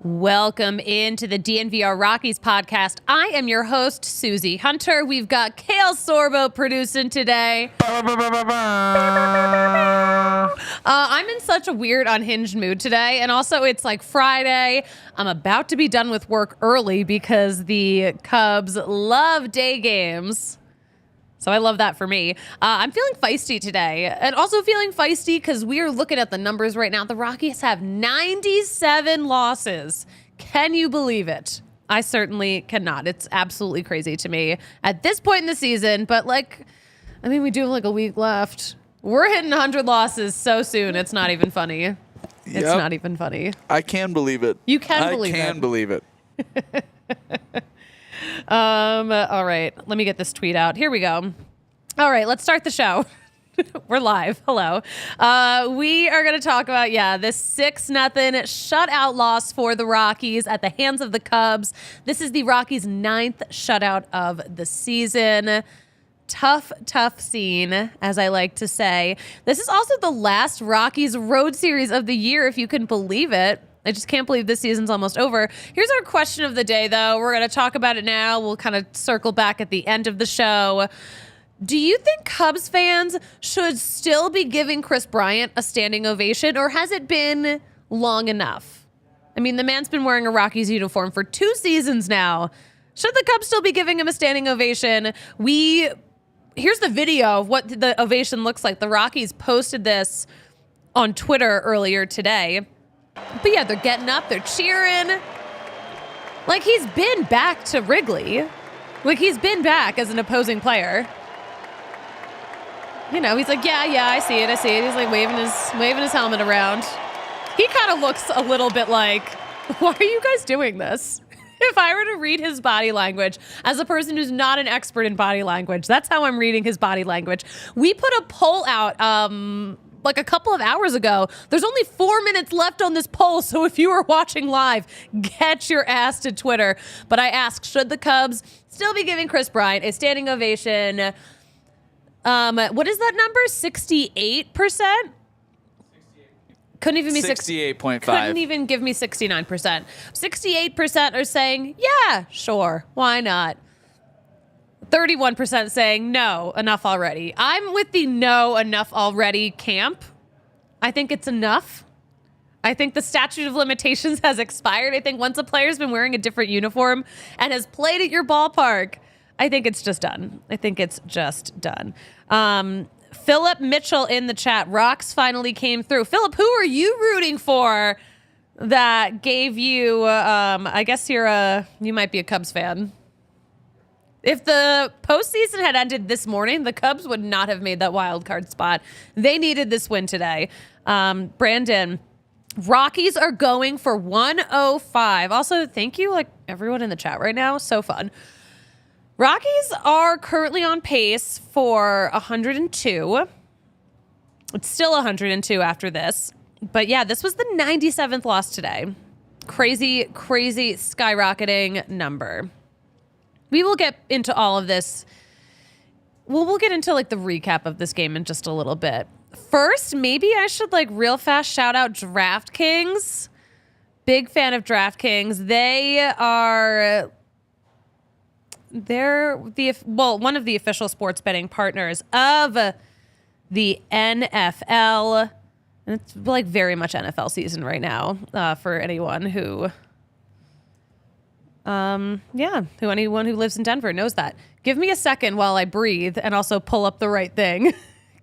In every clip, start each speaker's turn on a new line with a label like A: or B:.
A: Welcome into the DNVR Rockies Podcast. I am your host, Suzie Hunter. We've got Kale Sorbo producing today. I'm in such a weird, unhinged mood today. And also, it's like Friday. I'm about to be done with work early because the Cubs love day games. So I love that for me. I'm feeling feisty today, and also feeling feisty because we are looking at the numbers right now. The Rockies have 97 losses. Can you believe it? I certainly cannot. It's absolutely crazy to me at this point in the season, but we do have a week left. We're hitting 100 losses so soon. It's not even funny. It's not even funny.
B: I can believe it.
A: You can believe it.
B: I can believe it.
A: All right, let me get this tweet out. Here we go. All right, let's start the show. We're live. Hello. We are going to talk about, this 6-0 shutout loss for the Rockies at the hands of the Cubs. This is the Rockies' 9th shutout of the season. Tough scene, as I like to say. This is also the last Rockies road series of the year, if you can believe it. I just can't believe this season's almost over. Here's our question of the day, though. We're going to talk about it now. We'll kind of circle back at the end of the show. Do you think Cubs fans should still be giving Kris Bryant a standing ovation, or has it been long enough? I mean, the man's been wearing a Rockies uniform for 2 seasons now. Should the Cubs still be giving him a standing ovation? Here's the video of what the ovation looks like. The Rockies posted this on Twitter earlier today. But yeah, they're getting up, they're cheering. He's been back to Wrigley. He's been back as an opposing player. He's like, yeah, I see it. He's waving his helmet around. He kind of looks a little bit like, why are you guys doing this? If I were to read his body language as a person who's not an expert in body language, that's how I'm reading his body language. We put a poll out, a couple of hours ago. There's only 4 minutes left on this poll, so if you are watching live, get your ass to Twitter. But I asked, should the Cubs still be giving Kris Bryant a standing ovation? What is that number? 68%? Couldn't even be
B: 68.5.
A: Couldn't even give me 69%. 68% are saying, yeah, sure, why not? 31% saying, no, enough already. I'm with the no, enough already camp. I think it's enough. I think the statute of limitations has expired. I think once a player's been wearing a different uniform and has played at your ballpark, I think it's just done. Philip Mitchell in the chat. Rox finally came through. Philip, who are you rooting for that gave you, I guess you might be a Cubs fan. If the postseason had ended this morning, the Cubs would not have made that wild card spot. They needed this win today. Brandon, Rockies are going for 105. Also, thank you, everyone in the chat right now. So fun. Rockies are currently on pace for 102. It's still 102 after this. But yeah, this was the 97th loss today. Crazy skyrocketing number. We will get into all of this. We'll get into the recap of this game in just a little bit. First, maybe I should real fast shout out DraftKings. Big fan of DraftKings. They're one of the official sports betting partners of the NFL. And it's very much NFL season right now for anyone who anyone who lives in Denver knows that. Give me a second while I breathe and also pull up the right thing.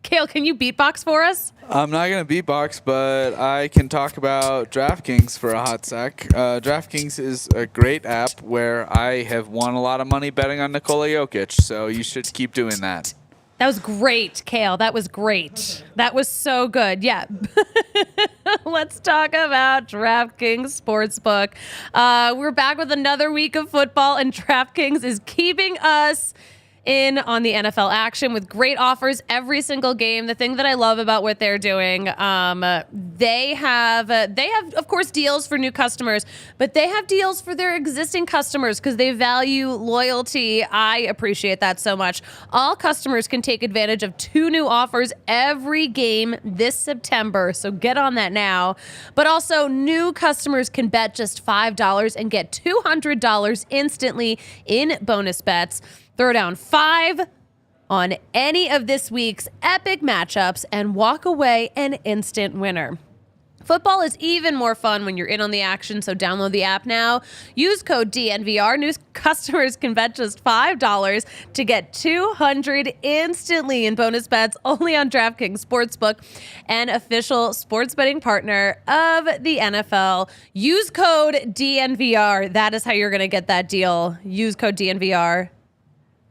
A: Kale, can you beatbox for us?
B: I'm not going to beatbox, but I can talk about DraftKings for a hot sec. DraftKings is a great app where I have won a lot of money betting on Nikola Jokic, so you should keep doing that.
A: That was great, Kale. That was great. That was so good. Yeah. Let's talk about DraftKings Sportsbook. We're back with another week of football, and DraftKings is keeping us in on the NFL action with great offers every single game. The thing that I love about what they're doing, they have of course deals for new customers, but they have deals for their existing customers because they value loyalty. I appreciate that so much. All customers can take advantage of 2 new offers every game this September, so get on that now. But also, new customers can bet just $5 and get $200 instantly in bonus bets. Throw down 5 on any of this week's epic matchups and walk away an instant winner. Football is even more fun when you're in on the action, so download the app now. Use code DNVR. New customers can bet just $5 to get $200 instantly in bonus bets only on DraftKings Sportsbook, an official sports betting partner of the NFL. Use code DNVR. That is how you're going to get that deal. Use code DNVR.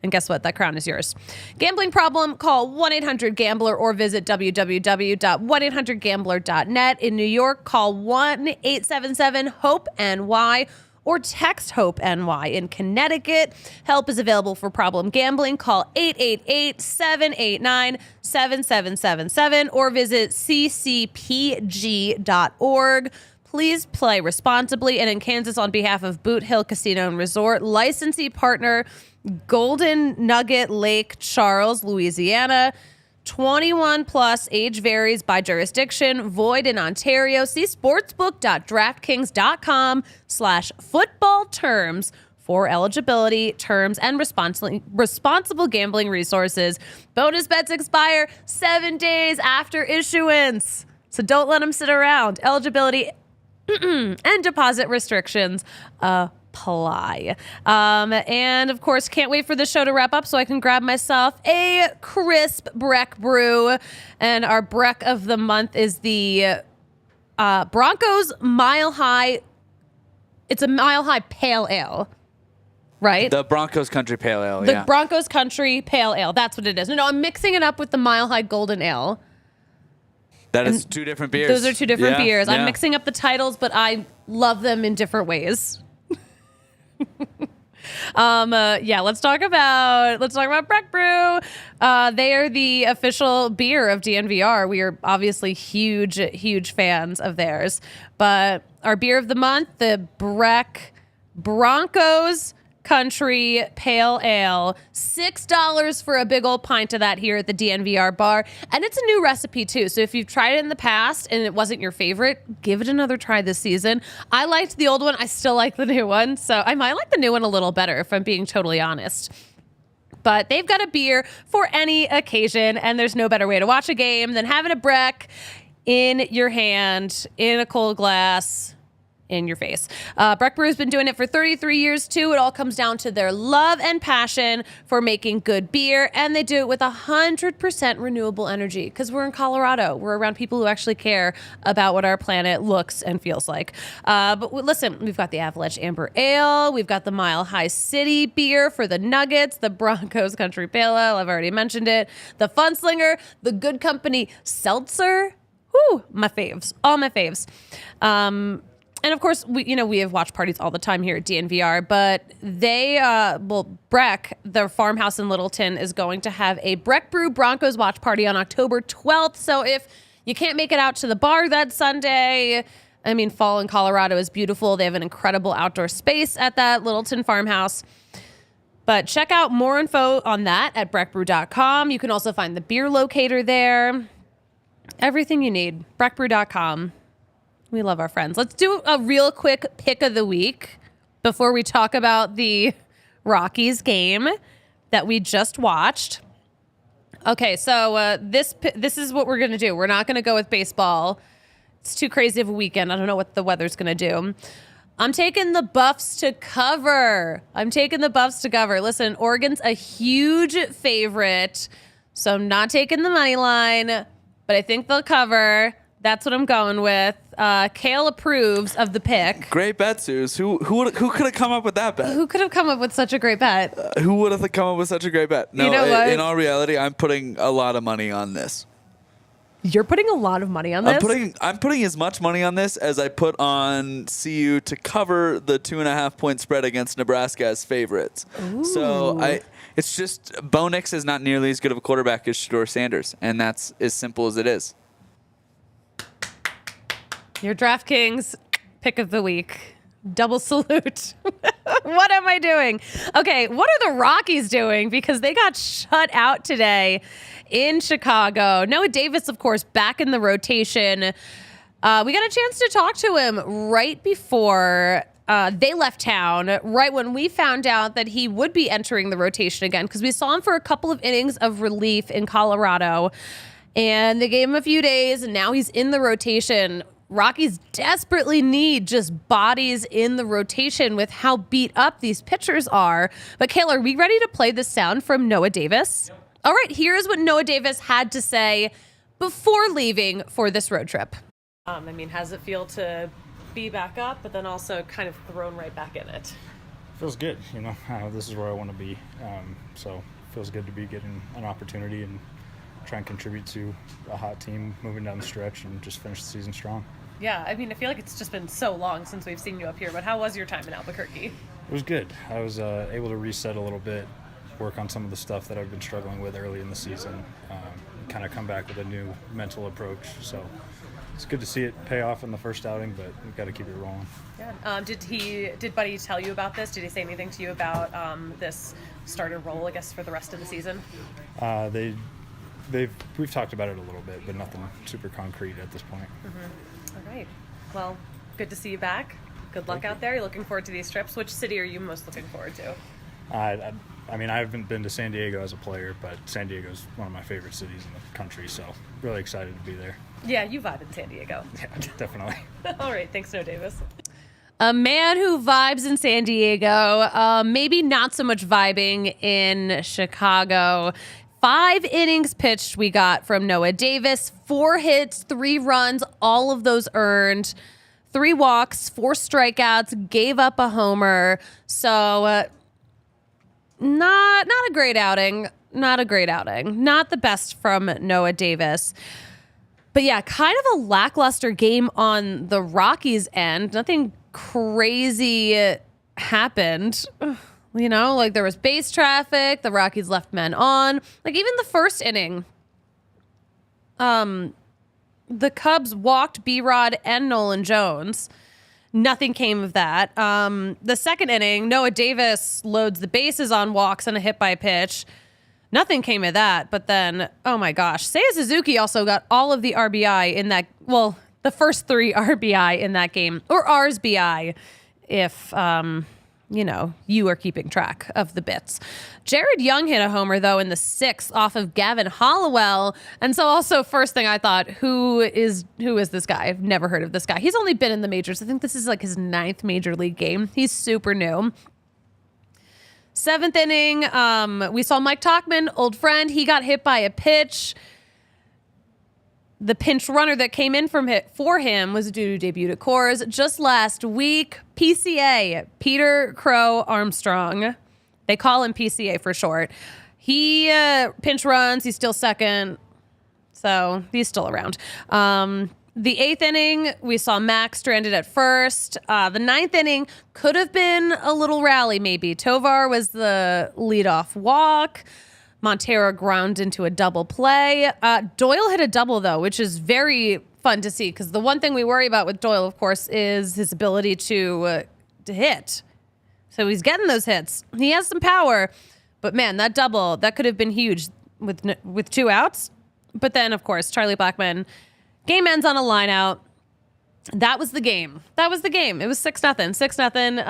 A: And guess what? That crown is yours. Gambling problem? Call 1-800-GAMBLER or visit www.1800gambler.net. In New York, call 1-877-HOPE-NY or text HOPE-NY. In Connecticut, help is available for problem gambling. Call 888-789-7777 or visit ccpg.org. Please play responsibly. And in Kansas, on behalf of Boot Hill Casino and Resort, licensee partner Golden Nugget Lake Charles, Louisiana. 21 plus, age varies by jurisdiction, void in Ontario. See sportsbook.draftkings.com/football terms for eligibility, terms, and responsible gambling resources. Bonus bets expire 7 days after issuance, so don't let them sit around. Eligibility and deposit restrictions apply. And of course, can't wait for the show to wrap up so I can grab myself a crisp Breck brew. And our Breck of the month is the Broncos Mile High. It's a Mile High Pale Ale, right?
B: The Broncos Country Pale Ale,
A: The Broncos Country Pale Ale. That's what it is. No, I'm mixing it up with the Mile High Golden Ale.
B: That is 2 different beers.
A: Those are 2 different beers.
B: Yeah.
A: I'm mixing up the titles, but I love them in different ways. Let's talk about Breck Brew. They are the official beer of DNVR. We are obviously huge fans of theirs. But our beer of the month, the Breck Broncos Country Pale Ale, $6 for a big old pint of that here at the DNVR bar. And it's a new recipe too. So if you've tried it in the past and it wasn't your favorite, give it another try this season. I liked the old one. I still like the new one. So I might like the new one a little better if I'm being totally honest. But they've got a beer for any occasion, and there's no better way to watch a game than having a Breck in your hand, in a cold glass, in your face. Breck Brew has been doing it for 33 years too. It all comes down to their love and passion for making good beer, and they do it with 100% renewable energy because we're in Colorado. We're around people who actually care about what our planet looks and feels like. But listen, we've got the Avalanche Amber Ale. We've got the Mile High City beer for the Nuggets, the Broncos Country Pale Ale. I've already mentioned it. The Funslinger, the Good Company Seltzer. Whew, my faves. All my faves. And of course, we have watch parties all the time here at DNVR, but Breck, their farmhouse in Littleton, is going to have a Breck Brew Broncos watch party on October 12th. So if you can't make it out to the bar that Sunday, I mean, fall in Colorado is beautiful. They have an incredible outdoor space at that Littleton farmhouse. But check out more info on that at breckbrew.com. You can also find the beer locator there. Everything you need, breckbrew.com. We love our friends. Let's do a real quick pick of the week before we talk about the Rockies game that we just watched. Okay, so this is what we're going to do. We're not going to go with baseball. It's too crazy of a weekend. I don't know what the weather's going to do. I'm taking the Buffs to cover. Listen, Oregon's a huge favorite, so I'm not taking the money line, but I think they'll cover. That's what I'm going with. Kale approves of the pick.
B: Great bet, Suze. Who could have come up with that bet?
A: Who could have come up with such a great bet?
B: Who would have come up with such a great bet? No,
A: you know what?
B: In all reality, I'm putting a lot of money on this.
A: You're putting a lot of money on this?
B: I'm putting as much money on this as I put on CU to cover the 2.5-point spread against Nebraska as favorites.
A: Ooh.
B: So it's just Bo Nix is not nearly as good of a quarterback as Shedeur Sanders, and that's as simple as it is.
A: Your DraftKings pick of the week. Double salute. What am I doing? Okay, what are the Rockies doing? Because they got shut out today in Chicago. Noah Davis, of course, back in the rotation. We got a chance to talk to him right before they left town, right when we found out that he would be entering the rotation again, because we saw him for a couple of innings of relief in Colorado, and they gave him a few days, and now he's in the rotation. Rockies desperately need just bodies in the rotation with how beat up these pitchers are. But, Kale, are we ready to play the sound from Noah Davis? Yep. All right, here's what Noah Davis had to say before leaving for this road trip. How does it feel to be back up, but then also kind of thrown right back in it?
C: Feels good, this is where I want to be. So it feels good to be getting an opportunity and try and contribute to a hot team moving down the stretch and just finish the season strong.
A: Yeah, I feel like it's just been so long since we've seen you up here, but how was your time in Albuquerque?
C: It was good. I was able to reset a little bit, work on some of the stuff that I've been struggling with early in the season, kind of come back with a new mental approach. So it's good to see it pay off in the first outing, but we've got to keep it rolling.
A: Yeah. Did Buddy tell you about this? Did he say anything to you about this starter role, I guess, for the rest of the season?
C: We've talked about it a little bit, but nothing super concrete at this point.
A: Mm-hmm. All right. Well, good to see you back. Good luck out there. You're looking forward to these trips. Which city are you most looking forward to?
C: I haven't been to San Diego as a player, but San Diego is one of my favorite cities in the country, so really excited to be there.
A: Yeah, you vibe in San Diego.
C: Yeah, definitely.
A: All right. Thanks, Noah Davis. A man who vibes in San Diego, maybe not so much vibing in Chicago. 5 innings pitched we got from Noah Davis, 4 hits, 3 runs, all of those earned, 3 walks, 4 strikeouts, gave up a homer. So not a great outing. Not a great outing. Not the best from Noah Davis. But yeah, kind of a lackluster game on the Rockies' end. Nothing crazy happened. Like there was base traffic, the Rockies left men on. Like even the first inning, the Cubs walked B-Rod and Nolan Jones. Nothing came of that. The second inning, Noah Davis loads the bases on walks and a hit by pitch. Nothing came of that. But then, oh my gosh, Seiya Suzuki also got all of the RBI in that, the first 3 RBI in that game, or RSBI if... you are keeping track of the bits. Jared Young hit a homer, though, in the 6th off of Gavin Hollowell. And so also, first thing I thought, who is this guy? I've never heard of this guy. He's only been in the majors. I think this is like his 9th major league game. He's super new. 7th inning, we saw Mike Tauchman, old friend. He got hit by a pitch. The pinch runner that came in for him was due to debut at Coors just last week. PCA, Peter Crow Armstrong. They call him PCA for short. He pinch runs. He's still second. So he's still around. The 8th inning, we saw Max stranded at first. The 9th inning could have been a little rally maybe. Tovar was the leadoff walk. Montero ground into a double play. Doyle hit a double, though, which is very fun to see because the one thing we worry about with Doyle, of course, is his ability to hit. So he's getting those hits. He has some power. But, man, that double, that could have been huge with 2 outs. But then, of course, Charlie Blackmon, game ends on a line out. That was the game. It was 6-0. 6-0.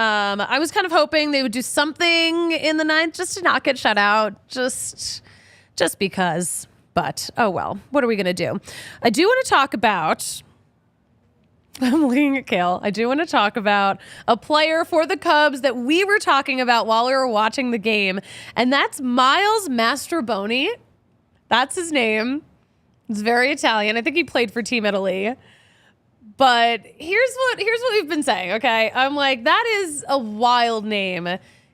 A: I was kind of hoping they would do something in the 9th just to not get shut out. Just because. But, oh well. What are we going to do? I do want to talk about... I'm looking at Kale. I do want to talk about a player for the Cubs that we were talking about while we were watching the game. And that's Miles Mastrobuoni. That's his name. It's very Italian. I think he played for Team Italy. But here's what we've been saying, okay? I'm like, that is a wild name.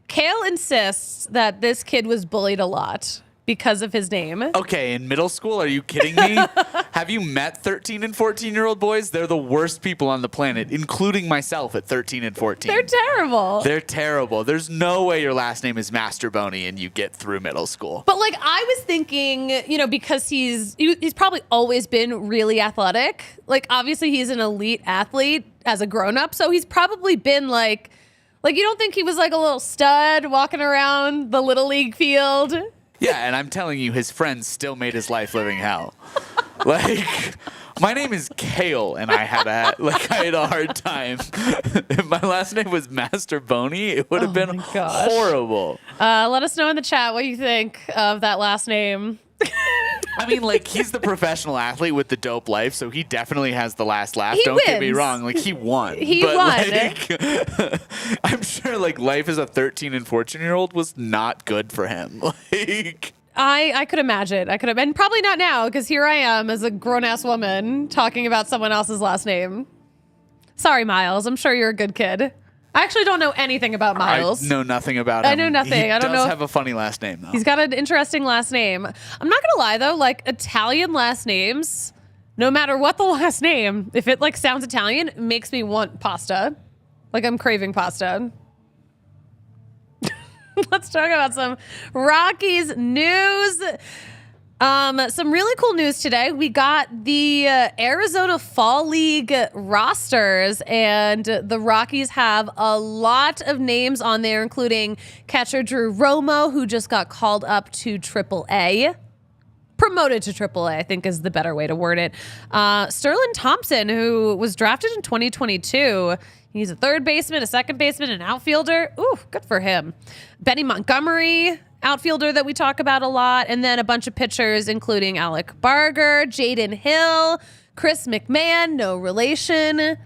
A: Kale insists that this kid was bullied a lot. because of his name.
B: Okay, in middle school, are you kidding me? Have you met 13 and 14-year-old boys? They're the worst people on the planet, including myself at 13 and 14.
A: They're terrible.
B: They're terrible. There's no way your last name is Mastrobuoni and you get through middle school.
A: But like I was thinking, because he's probably always been really athletic. Like obviously he's an elite athlete as a grown-up, so he's probably been like you don't think he was like a little stud walking around the little league field?
B: Yeah, and I'm telling you, his friends still made his life living hell. Like, my name is Kale, and I had a hard time. If my last name was Mastrobuoni, it would have been horrible.
A: Let us know in the chat what you think of that last name.
B: I mean, like, he's the professional athlete with the dope life, so he definitely has the last laugh.
A: He
B: Don't
A: wins.
B: get me wrong. Like, he won.
A: He won.
B: Like, I'm sure, like, life as a 13 and 14-year-old was not good for him. Like,
A: I could imagine. And probably not now, because here I am as a grown-ass woman talking about someone else's last name. Sorry, Miles. I'm sure you're a good kid. I actually don't know anything about Miles.
B: I know nothing about him.
A: I know nothing. I don't know.
B: He does have a funny last name, though.
A: He's got an interesting last name. I'm not gonna lie though, like Italian last names, no matter what the last name, if it like sounds Italian, it makes me want pasta. Like I'm craving pasta. Let's talk about some Rockies news. Some really cool news today. We got the Arizona Fall League rosters, and the Rockies have a lot of names on there, including catcher Drew Romo, who just got called up to AAA. Promoted to AAA, I think is the better way to word it. Sterling Thompson, who was drafted in 2022. He's a third baseman, a second baseman, an outfielder. Ooh, good for him. Benny Montgomery, outfielder that we talk about a lot, and then a bunch of pitchers, including Alec Barger, Jaden Hill, Chris McMahon, no relation,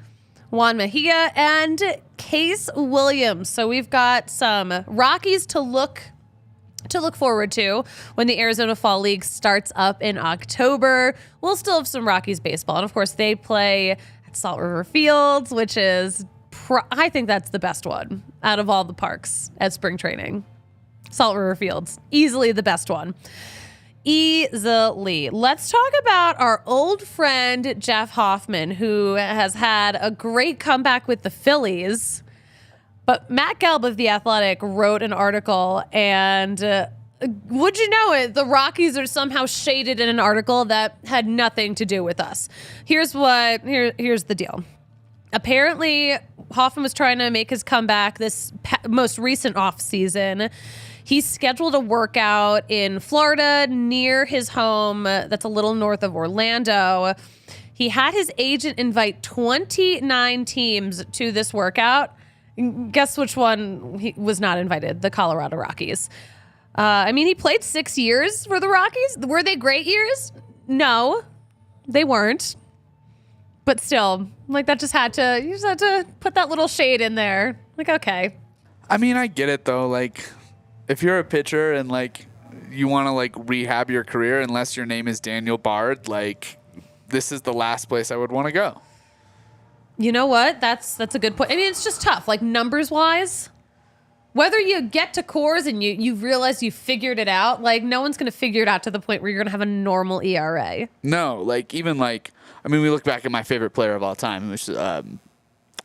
A: Juan Mejia, and Case Williams. So we've got some Rockies to look forward to when the Arizona Fall League starts up in October. We'll still have some Rockies baseball, and of course they play at Salt River Fields, which is I think that's the best one out of all the parks at spring training. Salt River Fields, easily the best one. Easily. Let's talk about our old friend, Jeff Hoffman, who has had a great comeback with the Phillies. But Matt Gelb of The Athletic wrote an article, and would you know it, the Rockies are somehow shaded in an article that had nothing to do with us. Here's the deal. Apparently, Hoffman was trying to make his comeback this most recent off season. He scheduled a workout in Florida near his home that's a little north of Orlando. He had his agent invite 29 teams to this workout. Guess which one he was not invited? The Colorado Rockies. He played 6 years for the Rockies. Were they great years? No, they weren't. But still, like you just had to put that little shade in there. Like, okay.
B: I mean, I get it though. Like, if you're a pitcher and like you want to like rehab your career, unless your name is Daniel Bard, like this is the last place I would want to go.
A: You know what? That's a good point. I mean, it's just tough, like numbers wise. Whether you get to Coors and you realize you figured it out, like no one's going to figure it out to the point where you're going to have a normal ERA.
B: No, like even like, I mean, we look back at my favorite player of all time, which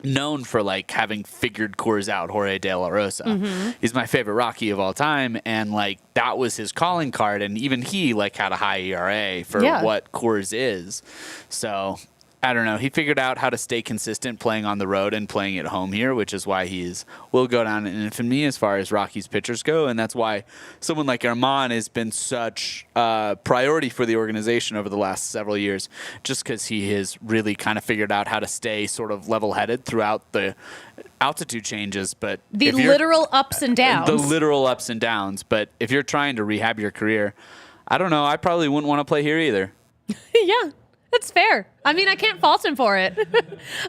B: known for like having figured Coors out, Jorge De La Rosa. Mm-hmm. He's my favorite Rocky of all time, and like that was his calling card, and even he like had a high ERA for what Coors is. So I don't know. He figured out how to stay consistent playing on the road and playing at home here, which is why will go down in infamy as far as Rockies pitchers go. And that's why someone like Armand has been such a priority for the organization over the last several years, just because he has really kind of figured out how to stay sort of level-headed throughout the altitude changes. But
A: the literal ups and downs.
B: The literal ups and downs. But if you're trying to rehab your career, I don't know. I probably wouldn't want to play here either.
A: Yeah. That's fair. I mean, I can't fault him for it.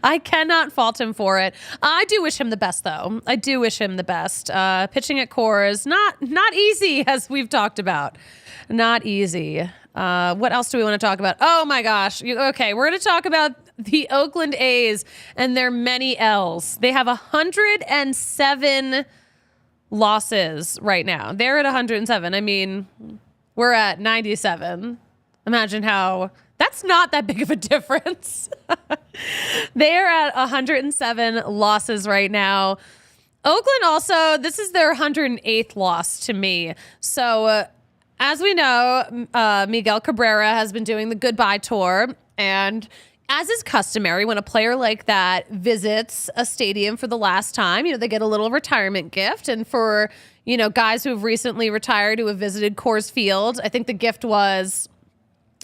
A: I cannot fault him for it. I do wish him the best, though. I do wish him the best. Pitching at Coors, not easy, as we've talked about. Not easy. What else do we want to talk about? Oh, my gosh. Okay, we're going to talk about the Oakland A's and their many L's. They have 107 losses right now. They're at 107. I mean, We're at 97. Imagine how that's not that big of a difference. They are at 107 losses right now. Oakland also, this is their 108th loss to me. So as we know, Miguel Cabrera has been doing the goodbye tour. And as is customary, when a player like that visits a stadium for the last time, they get a little retirement gift. And for, guys who have recently retired who have visited Coors Field, I think the gift was,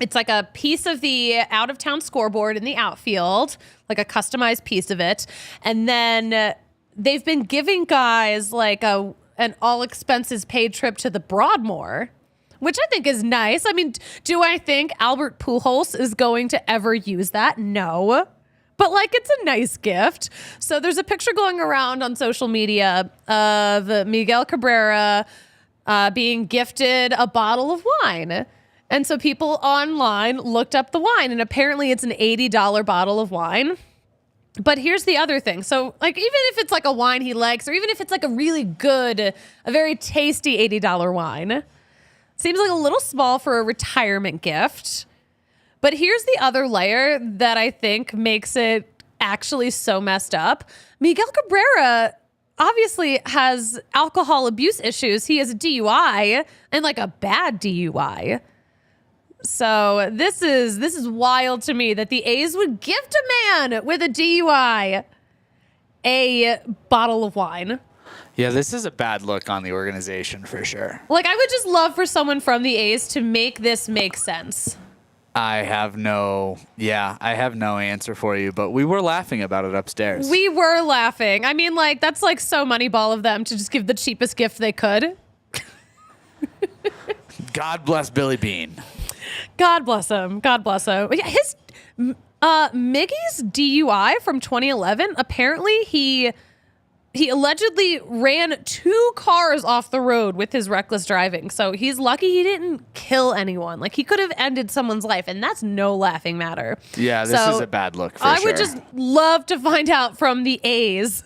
A: it's like a piece of the out-of-town scoreboard in the outfield, like a customized piece of it. And then they've been giving guys like an all-expenses-paid trip to the Broadmoor, which I think is nice. I mean, do I think Albert Pujols is going to ever use that? No. But, it's a nice gift. So there's a picture going around on social media of Miguel Cabrera being gifted a bottle of wine. And so people online looked up the wine, and apparently it's an $80 bottle of wine. But here's the other thing. So, even if it's like a wine he likes, or even if it's like a really good, a very tasty $80 wine, seems like a little small for a retirement gift. But here's the other layer that I think makes it actually so messed up. Miguel Cabrera obviously has alcohol abuse issues. He has a DUI, and a bad DUI. So this is wild to me that the A's would gift a man with a DUI a bottle of wine.
B: Yeah, this is a bad look on the organization for sure.
A: I would just love for someone from the A's to make this make sense.
B: I have no answer for you, but we were laughing about it upstairs.
A: We were laughing. I mean, that's so Moneyball of them to just give the cheapest gift they could.
B: God bless Billy Bean.
A: God bless him. God bless him. Yeah, his Miggy's DUI from 2011. Apparently, he allegedly ran 2 cars off the road with his reckless driving. So he's lucky he didn't kill anyone. He could have ended someone's life, and that's no laughing matter.
B: Yeah, this is a bad look for sure.
A: I would just love to find out from the A's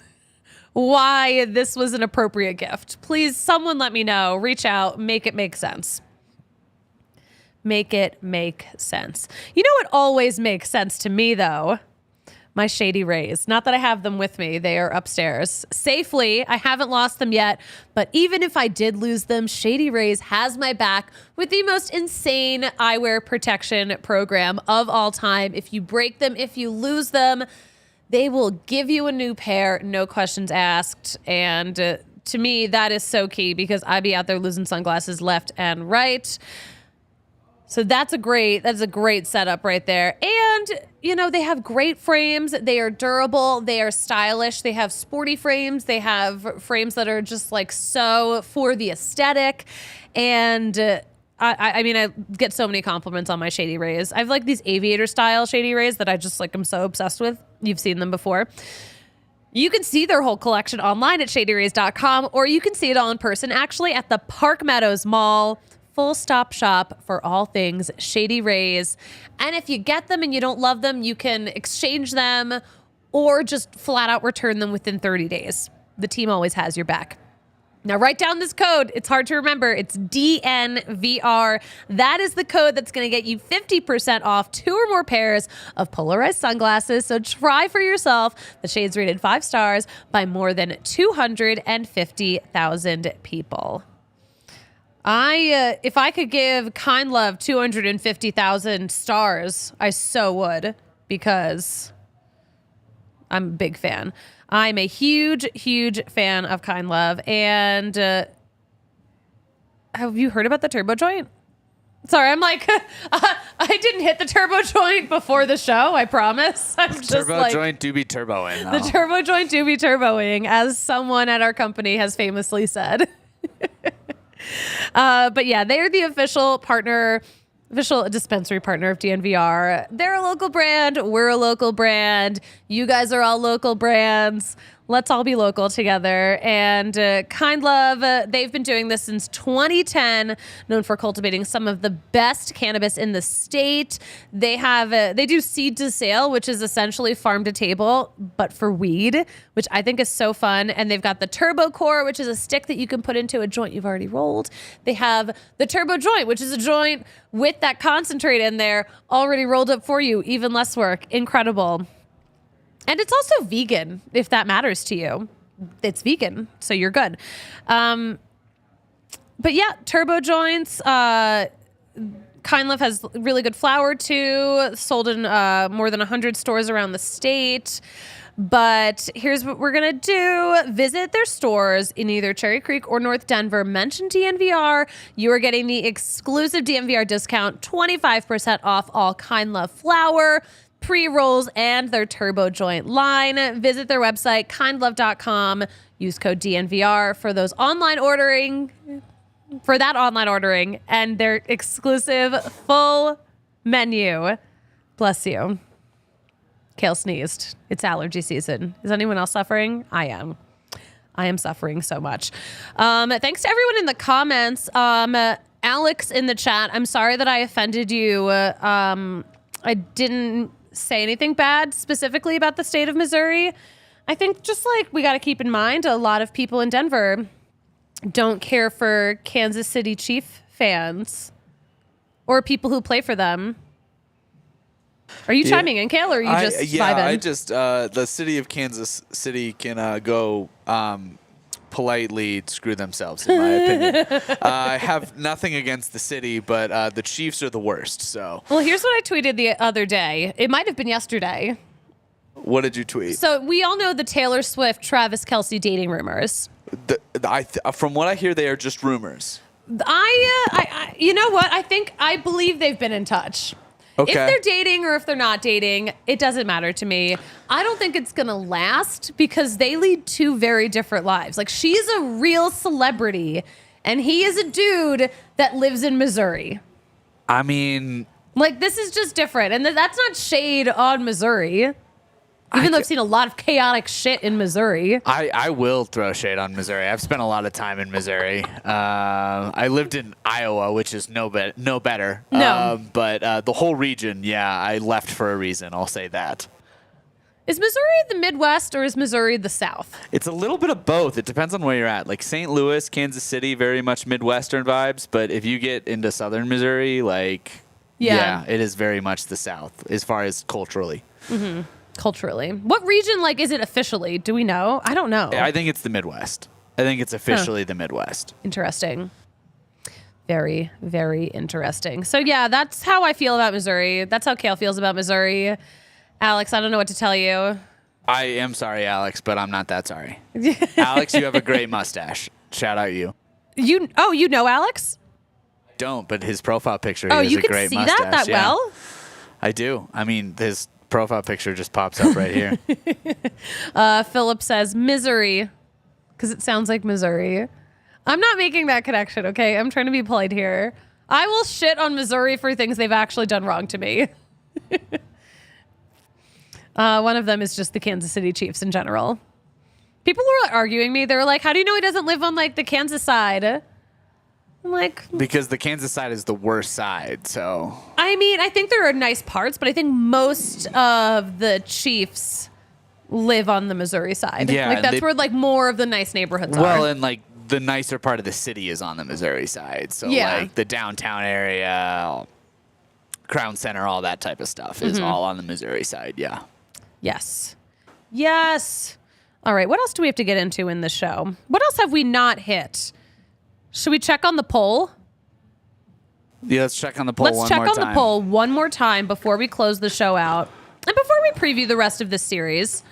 A: why this was an appropriate gift. Please, someone let me know. Reach out. Make it make sense. Make it make sense. You know what always makes sense to me, though? My Shady Rays. Not that I have them with me. They are upstairs. Safely. I haven't lost them yet. But even if I did lose them, Shady Rays has my back with the most insane eyewear protection program of all time. If you break them, if you lose them, they will give you a new pair, no questions asked. And to me, that is so key because I'd be out there losing sunglasses left and right. So that's a great setup right there. And, they have great frames. They are durable. They are stylish. They have sporty frames. They have frames that are just so for the aesthetic. And I mean, I get so many compliments on my Shady Rays. I have these aviator style Shady Rays that I just am so obsessed with. You've seen them before. You can see their whole collection online at shadyrays.com, or you can see it all in person actually at the Park Meadows Mall. Full stop shop for all things Shady Rays. And if you get them and you don't love them, you can exchange them or just flat out return them within 30 days. The team always has your back. Now write down this code. It's hard to remember. It's DNVR. That is the code that's going to get you 50% off 2 or more pairs of polarized sunglasses. So try for yourself. The shade's rated 5 stars by more than 250,000 people. If I could give Kind Love 250,000 stars, I so would, because I'm a big fan. I'm a huge, huge fan of Kind Love. And have you heard about the turbo joint? Sorry, I'm I didn't hit the turbo joint before the show, I promise. I'm just
B: turbo joint do be turboing.
A: The turbo joint do be turboing, as someone at our company has famously said. But yeah, they are the official dispensary partner of DNVR. They're a local brand. We're a local brand. You guys are all local brands. Let's all be local together. And Kind Love, they've been doing this since 2010, known for cultivating some of the best cannabis in the state. They do seed to sale, which is essentially farm to table, but for weed, which I think is so fun. And they've got the Turbo Core, which is a stick that you can put into a joint you've already rolled. They have the Turbo Joint, which is a joint with that concentrate in there already rolled up for you. Even less work. Incredible. And it's also vegan, if that matters to you. It's vegan, so you're good. But yeah, Turbo Joints. Kind Love has really good flower too. Sold in more than 100 stores around the state. But here's what we're going to do. Visit their stores in either Cherry Creek or North Denver. Mention DNVR. You are getting the exclusive DNVR discount, 25% off all Kind Love flower, pre-rolls, and their Turbo Joint line. Visit their website, kindlove.com. Use code DNVR for that online ordering and their exclusive full menu. Bless you. Kale sneezed. It's allergy season. Is anyone else suffering? I am. I am suffering so much. Thanks to everyone in the comments. Alex in the chat, I'm sorry that I offended you. I didn't say anything bad specifically about the state of Missouri. I think just like we got to keep in mind, a lot of people in Denver don't care for Kansas City Chief fans or people who play for them. Are you chiming in, Kale, or are you just vibing?
B: I just, the city of Kansas City can go politely screw themselves, in my opinion. I have nothing against the city, but the Chiefs are the worst. So,
A: well, here's what I tweeted the other day. It might have been yesterday.
B: What did you tweet?
A: So we all know the Taylor Swift, Travis Kelce dating rumors.
B: From what I hear, they are just rumors.
A: You know what? I believe they've been in touch.
B: Okay.
A: If they're dating or if they're not dating, it doesn't matter to me. I don't think it's going to last because they lead two very different lives. Like, she's a real celebrity and he is a dude that lives in Missouri.
B: I mean,
A: like, this is just different. And that's not shade on Missouri. Even though I've seen a lot of chaotic shit in Missouri.
B: I will throw shade on Missouri. I've spent a lot of time in Missouri. I lived in Iowa, which is no better.
A: No.
B: But the whole region, yeah, I left for a reason. I'll say that.
A: Is Missouri the Midwest or is Missouri the South?
B: It's a little bit of both. It depends on where you're at. Like St. Louis, Kansas City, very much Midwestern vibes. But if you get into southern Missouri, yeah, it is very much the South as far as culturally.
A: Mm-hmm. Culturally. What region, is it officially? Do we know? I don't know.
B: I think it's the Midwest. I think it's officially the Midwest.
A: Interesting. Very, very interesting. So, yeah, that's how I feel about Missouri. That's how Kale feels about Missouri. Alex, I don't know what to tell you.
B: I am sorry, Alex, but I'm not that sorry. Alex, you have a great mustache. Shout out you.
A: You know Alex?
B: Don't, but his profile picture, he has a great mustache.
A: Oh, you can see that well?
B: I do. I mean, his profile picture just pops up right here.
A: Philip says Missouri because it sounds like Missouri. I'm not making that connection, okay? I'm trying to be polite here. I will shit on Missouri for things they've actually done wrong to me. One of them is just the Kansas City Chiefs in general. People were arguing me. They were like, how do you know he doesn't live on the Kansas side? I'm like,
B: because the Kansas side is the worst side, so.
A: I mean, I think there are nice parts, but I think most of the Chiefs live on the Missouri side.
B: Yeah,
A: that's where more of the nice neighborhoods are.
B: Well, and the nicer part of the city is on the Missouri side. So the downtown area, Crown Center, all that type of stuff is all on the Missouri side. Yeah.
A: Yes. All right. What else do we have to get into in the show? What else have we not hit? Should we check on the poll?
B: Yeah, let's check on the poll
A: Let's check on the poll one more time before we close the show out. And before we preview the rest of this series,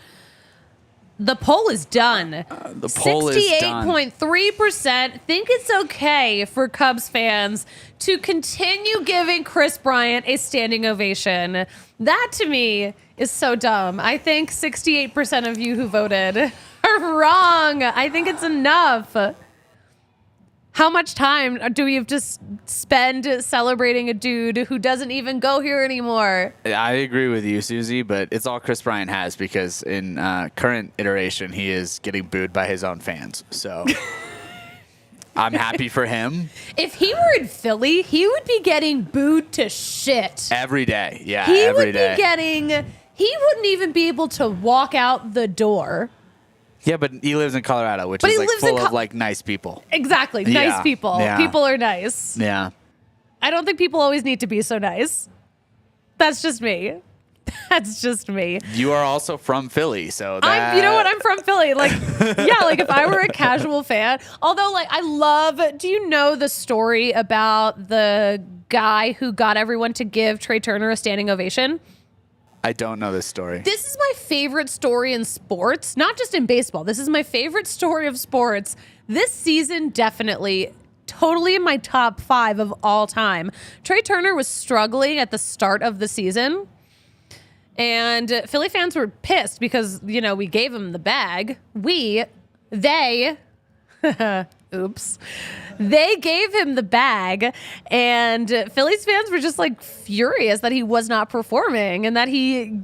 A: the poll is done.
B: The poll is done.
A: 68.3% think it's okay for Cubs fans to continue giving Kris Bryant a standing ovation. That, to me, is so dumb. I think 68% of you who voted are wrong. I think it's enough. How much time do we have to spend celebrating a dude who doesn't even go here anymore?
B: I agree with you, Susie, but it's all Kris Bryant has because in current iteration, he is getting booed by his own fans. So I'm happy for him.
A: If he were in Philly, he would be getting booed to shit.
B: Every day. Yeah,
A: He
B: every
A: would
B: day.
A: be getting... He wouldn't even be able to walk out the door.
B: Yeah, but he lives in Colorado, which
A: But
B: is
A: he
B: like
A: lives in
B: full of like nice people.
A: Exactly. Nice
B: Yeah,
A: people.
B: yeah.
A: People are nice.
B: Yeah.
A: I don't think people always need to be so nice. That's just me. That's just me.
B: You are also from Philly, so that...
A: You know what? I'm from Philly. Like, yeah, like if I were a casual fan, although like I love, do you know the story about the guy who got everyone to give Trey Turner a standing ovation?
B: I don't know this story.
A: This is my favorite story in sports, not just in baseball. This is my favorite story of sports. This season, definitely, totally in my top 5 of all time. Trey Turner was struggling at the start of the season, and Philly fans were pissed because, you know, we gave him the bag. They oops. They gave him the bag, and Phillies fans were just like furious that he was not performing and that he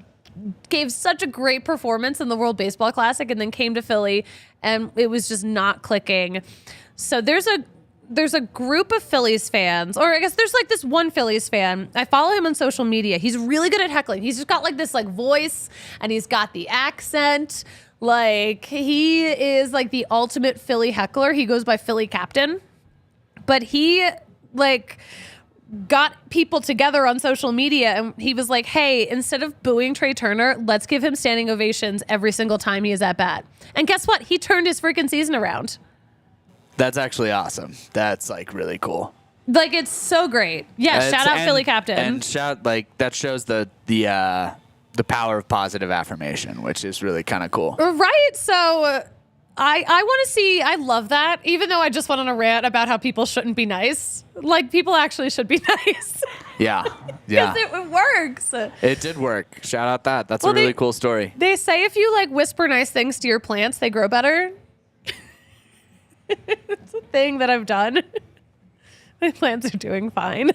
A: gave such a great performance in the World Baseball Classic and then came to Philly and it was just not clicking. So there's a group of Phillies fans, or I guess there's like this one Phillies fan. I follow him on social media. He's really good at heckling. He's just got like this like voice and he's got the accent. Like he is like the ultimate Philly heckler. He goes by Philly Captain. But he like got people together on social media and he was like, hey, instead of booing Trey Turner, let's give him standing ovations every single time he is at bat. And guess what? He turned his freaking season around.
B: That's actually awesome. That's like really cool.
A: Like it's so great. Yeah, shout out Philly Captain.
B: And shout like that shows the power of positive affirmation, which is really kind of cool.
A: Right? So I want to see, I love that, even though I just went on a rant about how people shouldn't be nice. Like, people actually should be nice.
B: Yeah, yeah.
A: Because it works.
B: It did work. Shout out that. That's a really cool story.
A: They say if you, like, whisper nice things to your plants, they grow better. It's a thing that I've done. My plants are doing fine.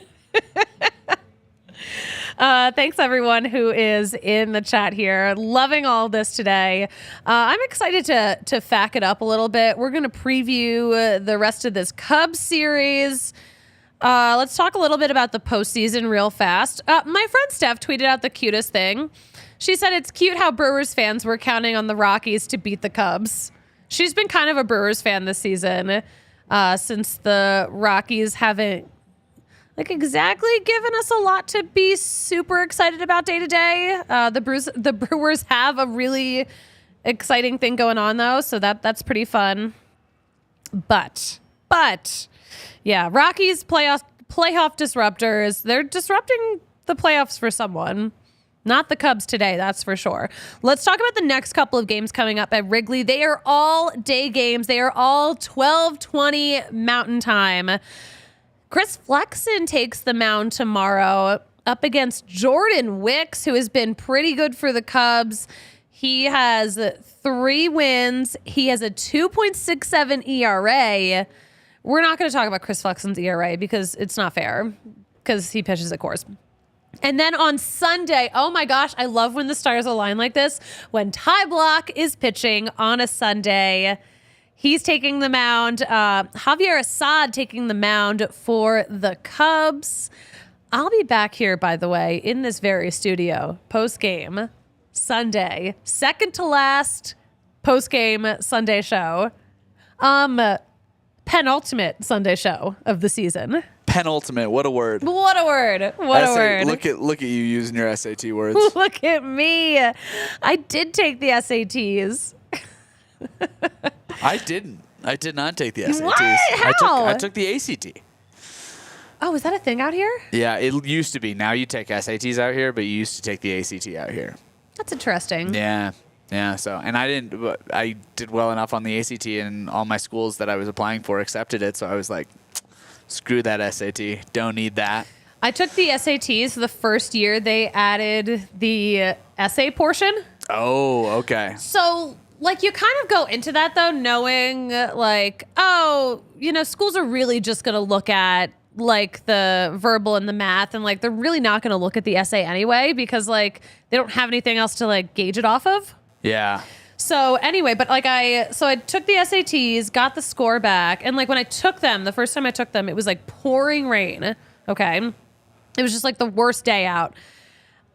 A: Thanks everyone who is in the chat here. Loving all this today. I'm excited to fact it up a little bit. We're going to preview the rest of this Cubs series. Let's talk a little bit about the postseason real fast. My friend Steph tweeted out the cutest thing. She said it's cute how Brewers fans were counting on the Rockies to beat the Cubs. She's been kind of a Brewers fan this season since the Rockies haven't like exactly given us a lot to be super excited about day to day. The Brewers have a really exciting thing going on though, so that's pretty fun. But yeah, Rockies playoff disruptors. They're disrupting the playoffs for someone. Not the Cubs today, that's for sure. Let's talk about the next couple of games coming up at Wrigley. They are all day games. They are all 12:20 Mountain Time. Chris Flexen takes the mound tomorrow up against Jordan Wicks, who has been pretty good for the Cubs. He has 3 wins. He has a 2.67 ERA. We're not going to talk about Chris Flexen's ERA because it's not fair because he pitches at Coors. And then on Sunday, oh my gosh, I love when the stars align like this. When Ty Block is pitching on a Sunday, he's taking the mound. Javier Assad taking the mound for the Cubs. I'll be back here, by the way, in this very studio post-game Sunday. Second to last post-game Sunday show. Penultimate Sunday show of the season.
B: Penultimate. What a word.
A: What a word. What a word.
B: Look at you using your SAT words.
A: Look at me. I did take the SATs.
B: I didn't. I did not take the SATs.
A: What? How?
B: I took the ACT.
A: Oh, is that a thing out here?
B: Yeah, it used to be. Now you take SATs out here, but you used to take the ACT out here.
A: That's interesting.
B: Yeah. Yeah, so, and I did well enough on the ACT and all my schools that I was applying for accepted it, so I was like, screw that SAT, don't need that.
A: I took the SATs the first year they added the essay portion.
B: Oh, okay.
A: So, like, you kind of go into that, though, knowing, like, oh, schools are really just going to look at, like, the verbal and the math, and, like, they're really not going to look at the essay anyway because, like, they don't have anything else to, like, gauge it off of.
B: Yeah.
A: So anyway, but like I took the SATs, got the score back, and like when I took them, the first time I took them, it was like pouring rain. Okay. It was just like the worst day out.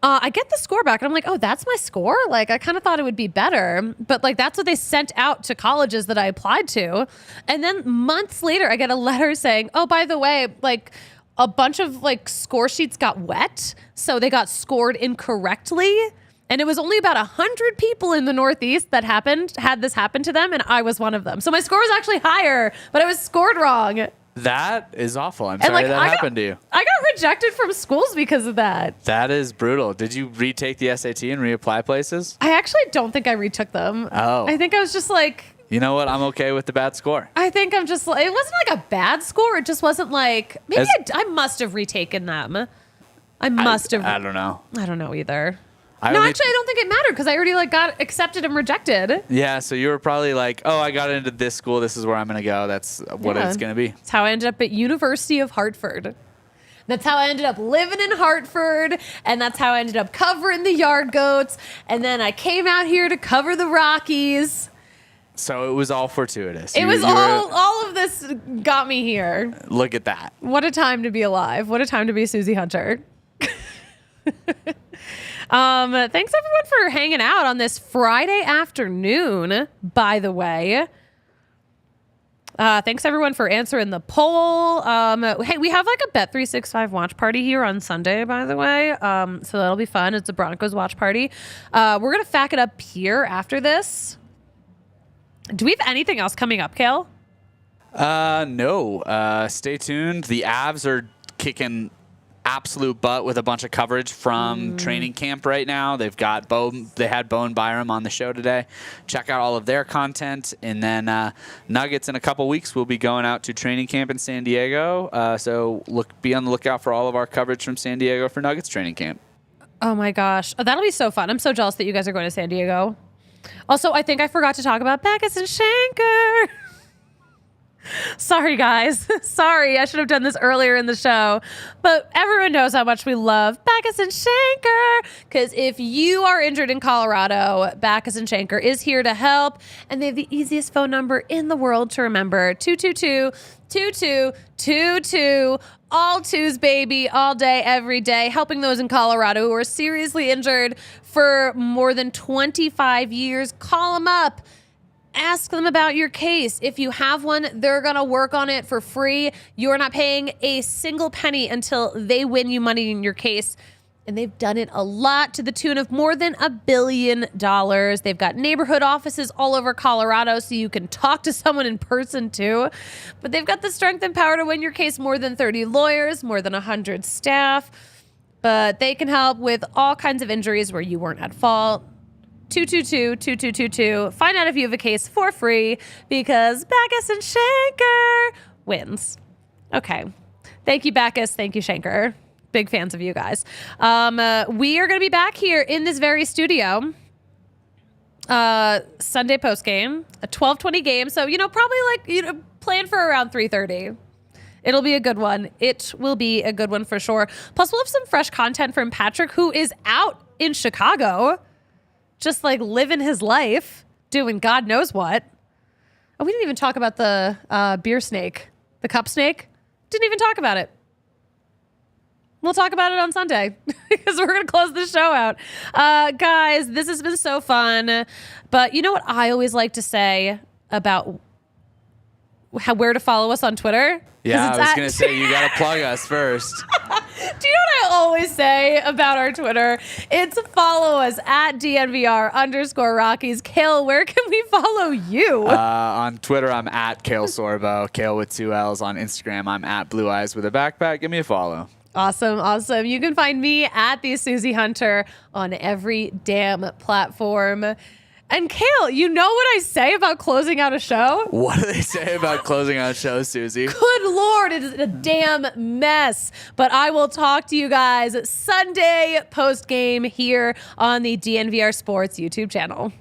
A: I get the score back and I'm like, oh, that's my score? Like, I kind of thought it would be better, but like that's what they sent out to colleges that I applied to. And then months later, I get a letter saying, oh, by the way, like a bunch of like score sheets got wet. So they got scored incorrectly. And it was only about 100 people in the Northeast that had this happen to them, and I was one of them. So my score was actually higher, but I was scored wrong.
B: That is awful. I'm sorry that happened to you.
A: I got rejected from schools because of that.
B: That is brutal. Did you retake the SAT and reapply places?
A: I actually don't think I retook them.
B: Oh.
A: I think I was just like...
B: You know what? I'm okay with the bad score.
A: I think I'm just like... It wasn't like a bad score. It just wasn't like... Maybe I must have retaken them. I must have...
B: I don't know.
A: I don't know either. I don't think it mattered because I already like got accepted and rejected.
B: Yeah, so you were probably like, oh, I got into this school. This is where I'm going to go. That's what it's going to be.
A: That's how I ended up at University of Hartford. That's how I ended up living in Hartford, and that's how I ended up covering the Yard Goats. And then I came out here to cover the Rockies.
B: So it was all fortuitous.
A: It was all of this got me here.
B: Look at that.
A: What a time to be alive. What a time to be Suzie Hunter. Thanks everyone for hanging out on this Friday afternoon, by the way. Thanks everyone for answering the poll. Hey, we have like a Bet365 watch party here on Sunday, by the way. So that'll be fun. It's a Broncos watch party. We're going to fact it up here after this. Do we have anything else coming up, Kale?
B: No. Stay tuned. The Avs are kicking absolute butt with a bunch of coverage from training camp right now. They had Bo and Byram on the show today. Check out all of their content. And then Nuggets in a couple weeks, we'll be going out to training camp in San Diego. So be on the lookout for all of our coverage from San Diego for Nuggets training camp.
A: Oh my gosh. Oh, that'll be so fun. I'm so jealous that you guys are going to San Diego. Also, I think I forgot to talk about Backus and Shanker. Sorry, guys. Sorry, I should have done this earlier in the show. But everyone knows how much we love Backus and Shanker. Because if you are injured in Colorado, Backus and Shanker is here to help. And they have the easiest phone number in the world to remember. 222-2222. All twos, baby, all day, every day. Helping those in Colorado who are seriously injured for more than 25 years. Call them up. Ask them about your case. If you have one, they're going to work on it for free. You're not paying a single penny until they win you money in your case. And they've done it a lot to the tune of more than $1 billion. They've got neighborhood offices all over Colorado so you can talk to someone in person too. But they've got the strength and power to win your case. More than 30 lawyers, more than 100 staff. But they can help with all kinds of injuries where you weren't at fault. 222-2222. Find out if you have a case for free because Backus and Shanker wins. Okay. Thank you, Backus. Thank you, Shanker. Big fans of you guys. We are going to be back here in this very studio Sunday post game, a 12:20 game. So, probably plan for around 3:30. It'll be a good one. It will be a good one for sure. Plus, we'll have some fresh content from Patrick, who is out in Chicago. Just like living his life, doing God knows what. Oh, we didn't even talk about the beer snake, the cup snake. Didn't even talk about it. We'll talk about it on Sunday because we're going to close the show out. Guys, this has been so fun. But you know what I always like to say about where to follow us on Twitter?
B: Yeah, I was going to say, you got to plug us first.
A: Do you know what I always say about our Twitter? It's follow us at DNVR_Rockies. Kale, where can we follow you?
B: On Twitter, I'm at Kale Sorbo, Kale with 2 L's. On Instagram, I'm at Blue Eyes with a Backpack. Give me a follow.
A: Awesome. You can find me at the Suzie Hunter on every damn platform. And Kale, you know what I say about closing out a show?
B: What do they say about closing out a show, Suzie?
A: Good Lord, it is a damn mess. But I will talk to you guys Sunday post-game here on the DNVR Sports YouTube channel.